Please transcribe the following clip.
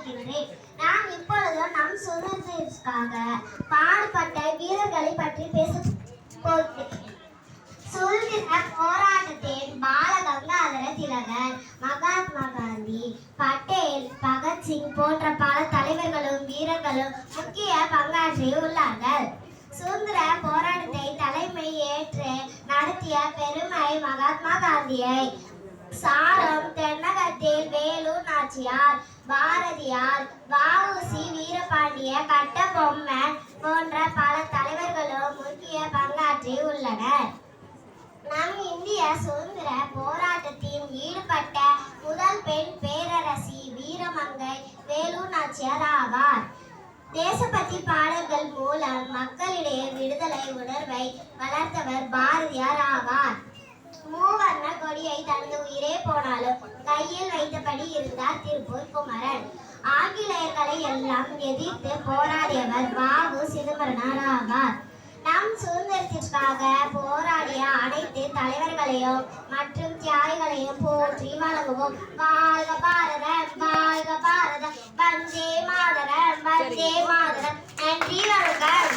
இருக்கின்றேன். நான் இப்பொழுது நம் சுதந்திரத்திற்காக பாடுபட்ட வீரர்களை பற்றி பேச போகிறேன். சுதந்திர போராட்டத்தில் பாலகங்காதர திலகர், மகாத்மா காந்தி, பட்டேல், பகத்சிங் போன்ற பல தலைவர்களும் வீரர்களும் முக்கிய பங்காற்றி உள்ளார்கள். சுதந்திர போராட்டத்தை தலைமை ஏற்று நடத்திய பெருமை மகாத்மா காந்தியை சாரம். தென்னகத்தில் வேலூர் நாச்சியார், பாரதியார், வ.உ.சி. வீரபாண்டிய கட்டபொம்மன் போன்ற பல தலைவர்களும் முக்கிய பங்காற்றி உள்ளனர். நம் இந்திய சுதந்திர போராட்டத்தில் ஈடுபட்ட முதல் பெண் பேரரசி வீரமங்கை வேலூர் நாச்சியார் ஆவார். தேசபக்தி பாடல்கள் மூலம் மக்களிடையே விடுதலை உணர்வை வளர்த்தவர் பாரதியார் ஆவார். மூவர்ண கொடியை தனது உயிரே போனாலும் கையில் வைத்தபடி இருந்தார் திருப்பூர் குமரன். ஆங்கிலேயர்களை எல்லாம் எதிர்த்து போராடியவர் வ.உ. சிதம்பரனார் ஆவார். நம் சுதந்திரத்திற்காக போராடிய அனைத்து தலைவர்களையும் மற்றும் தியாகிகளையும் போற்றி வணங்குவோம். வாழ்க பாரதம், வாழ்க பாரதம், வந்தே மாதரம், வந்தே மாதரம். நன்றி, வணக்கம்.